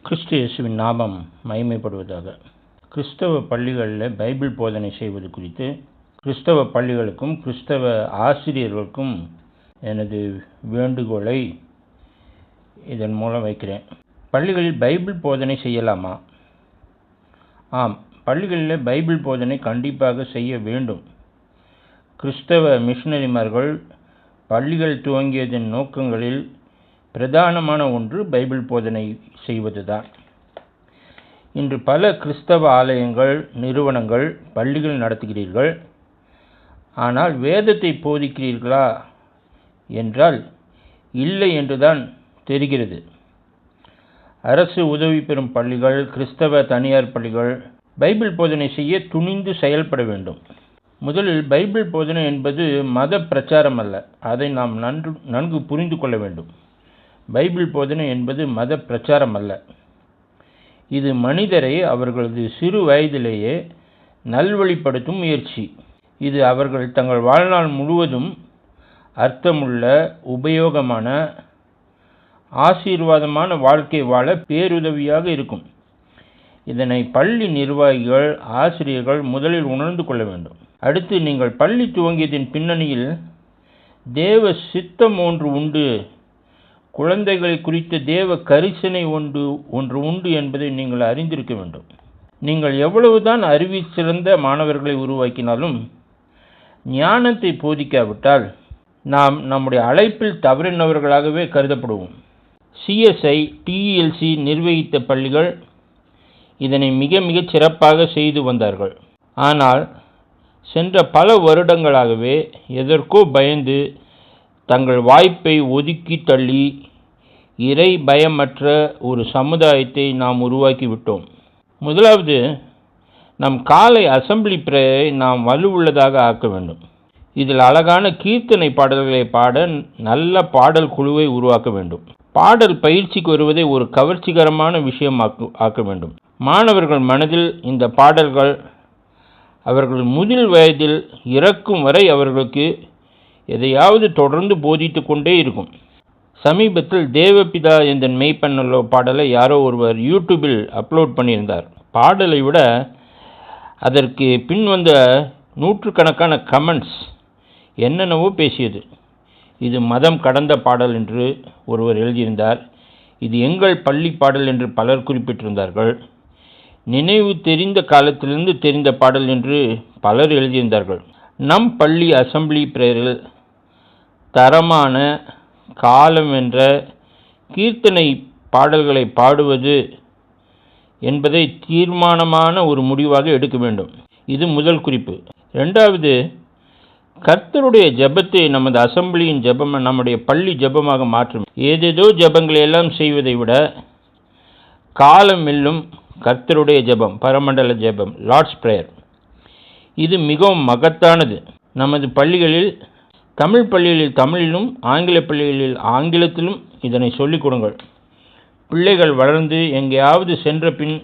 கிறிஸ்து இயேசுவின் நாமம் மகிமைப்படுவதாக. கிறிஸ்தவ பள்ளிகளில் பைபிள் போதனை செய்வது குறித்து கிறிஸ்தவ பள்ளிகளுக்கும் கிறிஸ்தவ ஆசிரியர்களுக்கும் எனது வேண்டுகோளை இதன் மூலம் வைக்கிறேன். பள்ளிகளில் பைபிள் போதனை செய்யலாமா? ஆம், பள்ளிகளில் பைபிள் போதனை கண்டிப்பாக செய்ய வேண்டும். கிறிஸ்தவ மிஷனரிமார்கள் பள்ளிகள் துவங்கியதன் நோக்கங்களில் பிரதானமான ஒன்று பைபிள் போதனை செய்வதுதான். இன்று பல கிறிஸ்தவ ஆலயங்கள், நிறுவனங்கள் பள்ளிகள் நடத்துகிறீர்கள். ஆனால் வேதத்தை போதிக்கிறீர்களா என்றால் இல்லை என்றுதான் தெரிகிறது. அரசு உதவி பெறும் பள்ளிகள், கிறிஸ்தவ தனியார் பள்ளிகள் பைபிள் போதனை செய்ய துணிந்து செயல்பட வேண்டும். முதலில் பைபிள் போதனை என்பது மத பிரச்சாரம் அல்ல. அதை நாம் நன்கு புரிந்து கொள்ள வேண்டும். பைபிள் போதனை என்பது மத பிரச்சாரம் அல்ல. இது மனிதரை அவர்களது சிறு வயதிலேயே நல்வழிப்படுத்தும் முயற்சி. இது அவர்கள் தங்கள் வாழ்நாள் முழுவதும் அர்த்தமுள்ள, உபயோகமான, ஆசீர்வாதமான வாழ்க்கை வாழ பேருதவியாக இருக்கும். இதனை பள்ளி நிர்வாகிகள், ஆசிரியர்கள் முதலில் உணர்ந்து கொள்ள வேண்டும். அடுத்து, நீங்கள் பள்ளி துவங்கியதின் பின்னணியில் தேவ சித்தம் ஒன்று உண்டு, குழந்தைகளை குறித்த தேவ கரிசனை ஒன்று உண்டு என்பதை நீங்கள் அறிந்திருக்க வேண்டும். நீங்கள் எவ்வளவுதான் அறிவில் சிறந்த மாணவர்களை உருவாக்கினாலும் ஞானத்தை போதிக்காவிட்டால் நாம் நம்முடைய அழைப்பில் தவறினவர்களாகவே கருதப்படுவோம். CSI, TLC நிர்வகித்த பள்ளிகள் இதனை மிக சிறப்பாக செய்து வந்தார்கள். ஆனால் சென்ற பல வருடங்களாகவே எதற்கோ பயந்து தங்கள் வாய்ப்பை ஒதுக்கி தள்ளி இறை பயமற்ற ஒரு சமுதாயத்தை நாம் உருவாக்கிவிட்டோம். முதலாவது, நம் காலை அசம்பிளி பிரேயரை நாம் வலுவுள்ளதாக ஆக்க வேண்டும். இதில் அழகான கீர்த்தனை பாடல்களை பாட நல்ல பாடல் குழுவை உருவாக்க வேண்டும். பாடல் பயிற்சிக்கு வருவதை ஒரு கவர்ச்சிகரமான விஷயம் ஆக்க வேண்டும். மாணவர்கள் மனதில் இந்த பாடல்கள் அவர்கள் முதிர் வயதில் இறக்கும் வரை அவர்களுக்கு எதையாவது தொடர்ந்து போதித்து கொண்டே இருக்கும். சமீபத்தில் தேவபிதா என்ற மெய்ப்பண்ணலோ பாடலை யாரோ ஒருவர் யூடியூபில் அப்லோட் பண்ணியிருந்தார். பாடலை விட அதற்கு பின் வந்த நூற்றுக்கணக்கான கமெண்ட்ஸ் என்னென்னவோ பேசியது. இது மதம் கடந்த பாடல் என்று ஒருவர் எழுதியிருந்தார். இது எங்கள் பள்ளி பாடல் என்று பலர் குறிப்பிட்டிருந்தார்கள். நினைவு தெரிந்த காலத்திலிருந்து தெரிந்த பாடல் என்று பலர் எழுதியிருந்தார்கள். நம் பள்ளி அசம்பிளி பிரேயரில் தரமான, காலம் என்ற கீர்த்தனை பாடல்களை பாடுவது என்பதை தீர்மானமான ஒரு முடிவாக எடுக்க வேண்டும். இது முதல் குறிப்பு. இரண்டாவது, கர்த்தருடைய ஜெபத்தை நமது அசம்பிளியின் ஜெபம் நம்முடைய பள்ளி ஜெபமாக மாற்றும். ஏதேதோ ஜெபங்களை எல்லாம் செய்வதை விட காலம் வெல்லும் கர்த்தருடைய ஜெபம், பரமண்டல ஜெபம், லார்ட்ஸ் பிரேயர், இது மிகவும் மகத்தானது. நமது பள்ளிகளில், தமிழ் பள்ளிகளில் தமிழிலும், ஆங்கில பள்ளிகளில் ஆங்கிலத்திலும் இதனை சொல்லிக் கொடுங்கள். பிள்ளைகள் வளர்ந்து எங்கேயாவது சென்ற பின்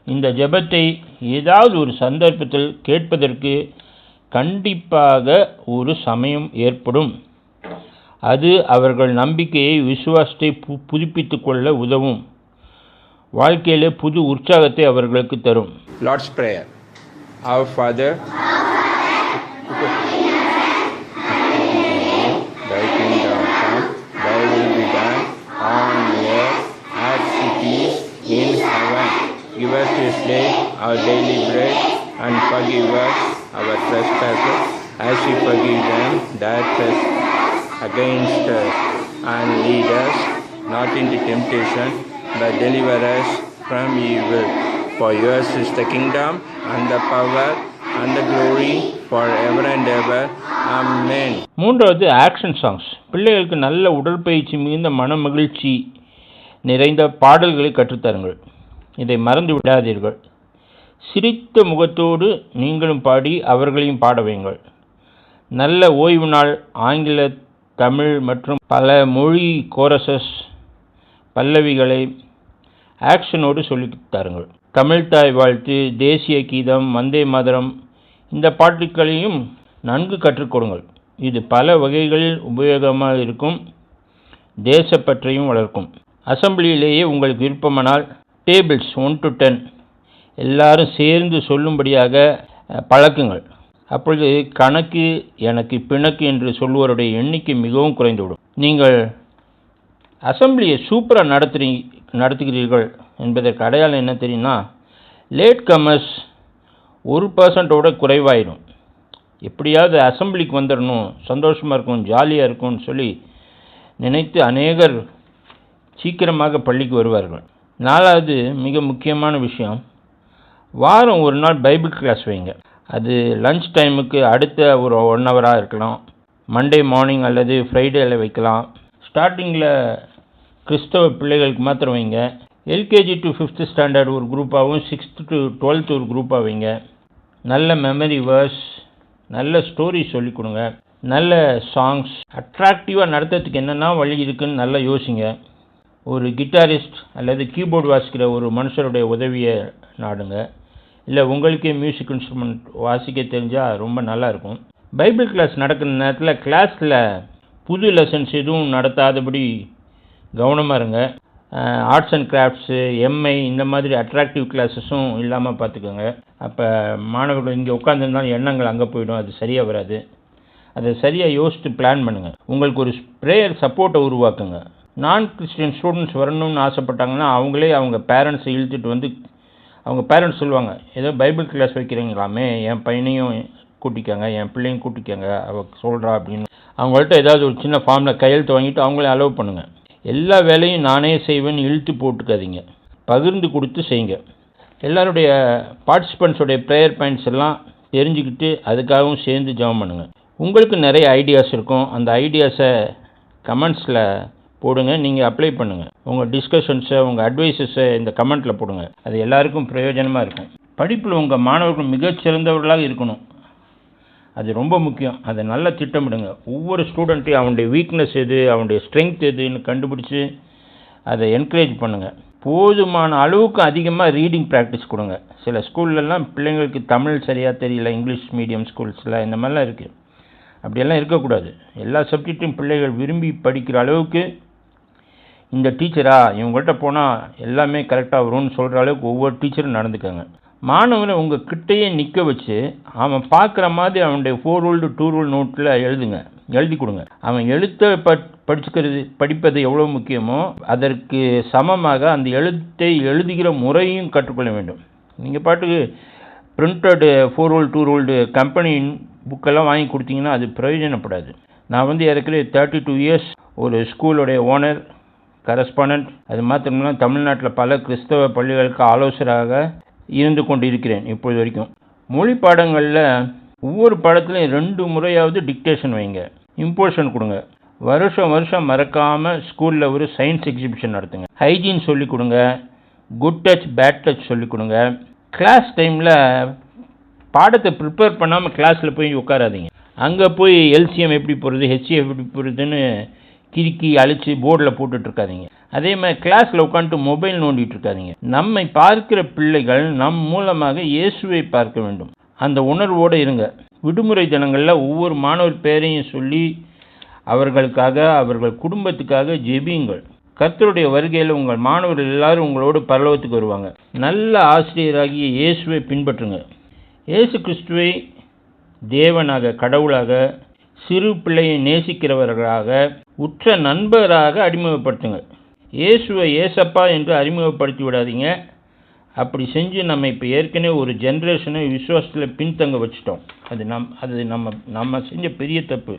இந்த ஜெபத்தை ஏதாவது ஒரு சந்தர்ப்பத்தில் கேட்பதற்கு கண்டிப்பாக ஒரு சமயம் ஏற்படும். அது அவர்கள் நம்பிக்கையை, விசுவாசத்தை புதுப்பித்துக் கொள்ள உதவும். வாழ்க்கையிலே புது உற்சாகத்தை அவர்களுக்கு தரும். Lord's prayer. Our Father, thy kingdom come, thy will be done on earth as it is in heaven. Give us this day our daily bread, and forgive us our trespasses as we forgive them that trespass against us. And lead us not into temptation, but deliver us from evil. For yours is the kingdom and the power and the glory forever and ever. Amen. மூன்றாவது, action songs. பிள்ளைகளுக்கு நல்ல உடற்பயிற்சி மிகுந்த மன மகிழ்ச்சி நிறைந்த பாடல்களை கற்றுத்தருங்கள். இதை மறந்து விடாதீர்கள். சிரித்த முகத்தோடு நீங்களும் பாடி அவர்களையும் பாட வையுங்கள். நல்ல ஓய்வு நாள் ஆங்கில, தமிழ் மற்றும் பல மொழி கோரசஸ், பல்லவிகளை ஆக்ஷனோடு சொல்லித் தாருங்கள். தமிழ்தாய் வாழ்த்து, தேசிய கீதம், வந்தே மாதரம், இந்த பாட்டுக்களையும் நன்கு கற்றுக்கொடுங்கள். இது பல வகைகளில் உபயோகமாக இருக்கும். தேசப்பற்றையும் வளர்க்கும். அசம்பிளியிலேயே உங்களுக்கு விருப்பமானால் டேபிள்ஸ் 1 to 10 எல்லாரும் சேர்ந்து சொல்லும்படியாக பழக்குங்கள். அப்பொழுது கணக்கு எனக்கு பிணக்கு என்று சொல்லுவோருடைய எண்ணிக்கை மிகவும் குறைந்துவிடும். நீங்கள் அசம்பிளியை சூப்பராக நடத்துகிறீர்கள் என்பதற்கு அடையாளம் என்ன தெரியும்னா, லேட் கமர்ஸ் 1% குறைவாயிடும். எப்படியாவது அசம்பிளிக்கு வந்துடணும், சந்தோஷமாக இருக்கும், ஜாலியாக இருக்கும்னு சொல்லி நினைத்து அநேகர் சீக்கிரமாக பள்ளிக்கு வருவார்கள். 4வது மிக முக்கியமான விஷயம், வாரம் ஒரு நாள் பைபிள் கிளாஸ் வைங்க. அது லஞ்ச் டைமுக்கு அடுத்த ஒரு 1 ஹவராக இருக்கலாம், மண்டே மார்னிங் அல்லது ஃப்ரைடேயில் வைக்கலாம். ஸ்டார்டிங்கில் கிறிஸ்தவ பிள்ளைகளுக்கு மாத்திரம் வைங்க. எல்கேஜி டு 5th ஸ்டாண்டர்ட் ஒரு குரூப்பாகவும் 6th to 12th ஒரு குரூப்பாக வைங்க. நல்ல மெமரி வேர்ஸ், நல்ல ஸ்டோரி சொல்லிக் கொடுங்க, நல்ல சாங்ஸ். அட்ராக்டிவாக நடத்துறதுக்கு என்னென்னா வழி இருக்குன்னு நல்லா யோசிங்க. ஒரு கிட்டாரிஸ்ட் அல்லது கீபோர்டு வாசிக்கிற ஒரு மனுஷருடைய உதவியை நாடுங்க. இல்லை உங்களுக்கே மியூசிக் இன்ஸ்ட்ருமெண்ட் வாசிக்க தெரிஞ்சால் ரொம்ப நல்லாயிருக்கும். பைபிள் கிளாஸ் நடக்கிற நேரத்தில் கிளாஸில் புது லெசன்ஸ் எதுவும் நடத்தாதபடி கவனமாக இருங்க. ஆர்ட்ஸ் அண்ட் கிராஃப்ட்ஸு, எம்ஐ இந்த மாதிரி அட்ராக்டிவ் கிளாஸஸும் இல்லாமல் பார்த்துக்கோங்க. அப்போ மாணவர்கள் இங்கே உட்காந்துருந்தாலும் எண்ணங்கள் அங்கே போயிடும், அது சரியாக வராது. அதை சரியாக யோசித்து பிளான் பண்ணுங்கள். உங்களுக்கு ஒரு ப்ரேயர் சப்போர்ட்டை உருவாக்குங்க. நான் கிறிஸ்டியன் ஸ்டூடெண்ட்ஸ் வரணும்னு ஆசைப்பட்டாங்கன்னா அவங்களே அவங்க பேரண்ட்ஸை இழுத்துட்டு வந்து, அவங்க பேரண்ட்ஸ் சொல்லுவாங்க, ஏதோ பைபிள் கிளாஸ் வைக்கிறீங்களாமே, என் பையனையும் கூட்டிக்கங்க, என் பிள்ளையும் கூட்டிக்கங்க, அவ சொல்கிறா அப்படின்னு அவங்கள்ட்ட ஏதாவது ஒரு சின்ன ஃபார்மில் கையெழுத்து வாங்கிட்டு அவங்களே அலோவ் பண்ணுங்கள். எல்லா வேலையும் நானே செய்வேன்னு இழுத்து போட்டுக்காதீங்க, பகிர்ந்து கொடுத்து செய்யுங்க. எல்லாருடைய பார்ட்டிசிபெண்ட்ஸோடைய ப்ரேயர் பாயிண்ட்ஸ் எல்லாம் தெரிஞ்சுக்கிட்டு அதுக்காகவும் சேர்ந்து ஜெபம் பண்ணுங்கள். உங்களுக்கு நிறைய ஐடியாஸ் இருக்கும், அந்த ஐடியாஸை கமெண்ட்ஸில் போடுங்க, நீங்கள் அப்ளை பண்ணுங்கள். உங்கள் டிஸ்கஷன்ஸை, உங்கள் அட்வைஸஸை இந்த கமெண்ட்டில் போடுங்க. அது எல்லாருக்கும் பிரயோஜனமாக இருக்கும். படிப்பில் உங்கள் மாணவர்கள் மிகச்சிறந்தவர்களாக இருக்கணும், அது ரொம்ப முக்கியம். அதை நல்லா திட்டமிடுங்க. ஒவ்வொரு ஸ்டூடெண்ட்டையும் அவனுடைய வீக்னஸ் எது, அவனுடைய ஸ்ட்ரென்த் எதுன்னு கண்டுபிடிச்சி அதை என்கரேஜ் பண்ணுங்கள். போதுமான அளவுக்கு அதிகமாக ரீடிங் ப்ராக்டிஸ் கொடுங்க. சில ஸ்கூல்லலாம் பிள்ளைங்களுக்கு தமிழ் சரியாக தெரியல, இங்கிலீஷ் மீடியம் ஸ்கூல்ஸில் இந்த மாதிரிலாம் இருக்குது. அப்படியெல்லாம் இருக்கக்கூடாது. எல்லா சப்ஜெக்ட்டும் பிள்ளைகள் விரும்பி படிக்கிற அளவுக்கு இந்த டீச்சரா இவங்கள்ட்ட போனால் எல்லாமே கரெக்டாக வரும்னு சொல்கிற அளவுக்கு ஒவ்வொரு டீச்சரும் நடந்துக்கோங்க. மாணவனை உங்கள் கிட்டையே நிற்க வச்சு அவன் பார்க்குற மாதிரி அவனுடைய 4 rule 2 rule நோட்டில் எழுதி கொடுங்க. அவன் எழுத்தை படிப்பது எவ்வளோ முக்கியமோ அதற்கு சமமாக அந்த எழுத்தை எழுதுகிற முறையும் கற்றுக்கொள்ள வேண்டும். நீங்கள் பாட்டுக்கு பிரிண்டட் 4 rule 2 rule கம்பெனி புக்கெல்லாம் வாங்கி கொடுத்தீங்கன்னா அது பிரயோஜனப்படாது. நான் ஏற்கனவே 32 years ஒரு ஸ்கூலுடைய ஓனர், கரஸ்பாண்டன்ட், அது மாத்திரம்னா தமிழ்நாட்டில் பல கிறிஸ்தவ பள்ளிகளுக்கு ஆலோசகராக இருந்து கொண்டு இருக்கிறேன் இப்பொழுது வரைக்கும். மொழி பாடங்களில் ஒவ்வொரு பாடத்துலையும் 2 முறையாவது டிக்டேஷன் வைங்க, இம்போர்ஷன் கொடுங்க. வருஷம் மறக்காமல் ஸ்கூலில் ஒரு சயின்ஸ் எக்ஸிபிஷன் நடத்துங்க. ஹைஜீன் சொல்லிக் கொடுங்க, குட் டச் பேட் டச் சொல்லிக் கொடுங்க. கிளாஸ் டைமில் பாடத்தை ப்ரிப்பேர் பண்ணாமல் கிளாஸில் போய் உட்காராதீங்க. அங்கே போய் எல்சிஎம் எப்படி போடுறது, ஹெச்சிஎஃப் எப்படி போடுறதுன்னு கிறுக்கி அழித்து போர்டில் போட்டுட்ருக்காதீங்க. அதே மாதிரி கிளாஸில் உட்காந்துட்டு மொபைல் நோண்டிகிட்டு இருக்காதீங்க. நம்மை பார்க்கிற பிள்ளைகள் நம் மூலமாக இயேசுவை பார்க்க வேண்டும், அந்த உணர்வோடு இருங்க. விடுமுறை தினங்களில் ஒவ்வொரு மாணவர் பேரையும் சொல்லி அவர்களுக்காக, அவர்கள் குடும்பத்துக்காக ஜெபியுங்கள். கர்த்தருடைய வருகையில் உங்கள் மாணவர்கள் எல்லாரும் உங்களோடு பரலோகத்துக்கு வருவாங்க. நல்ல ஆசிரியராகிய இயேசுவை பின்பற்றுங்க. இயேசு கிறிஸ்துவை தேவனாக, கடவுளாக, சிறு பிள்ளையை நேசிக்கிறவர்களாக, உற்ற நண்பராக அறிமுகப்படுத்துங்க. இயேசுவை ஏசப்பா என்று அறிமுகப்படுத்தி விடாதீங்க. அப்படி செஞ்சு நம்ம இப்போ ஏற்கனவே ஒரு ஜென்ரேஷனை விசுவாசத்தில் பின்தங்க வச்சுட்டோம். அது நம்ம செஞ்ச பெரிய தப்பு.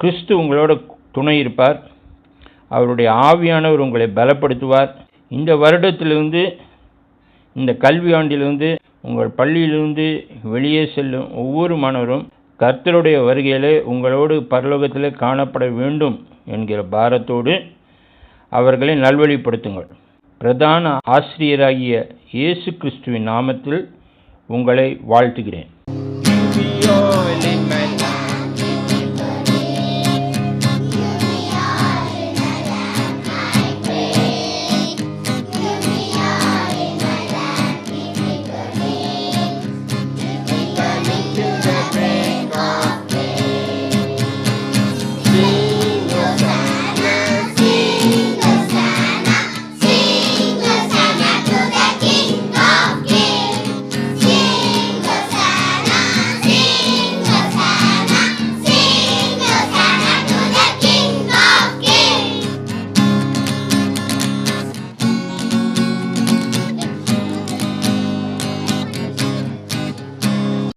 கிறிஸ்து உங்களோட துணை இருப்பார், அவருடைய ஆவியானவர் உங்களை பலப்படுத்துவார். இந்த வருடத்திலிருந்து, இந்த கல்வியாண்டிலிருந்து உங்கள் பள்ளியிலிருந்து வெளியே செல்லும் ஒவ்வொரு மாணவரும் கர்த்தருடைய வருகையிலே உங்களோடு பரலோகத்தில் காணப்பட வேண்டும் என்கிற பாரத்தோடு அவர்களை நல்வழிப்படுத்துங்கள். பிரதான ஆசிரியராகிய இயேசு கிறிஸ்துவின் நாமத்தில் உங்களை வாழ்த்துகிறேன்.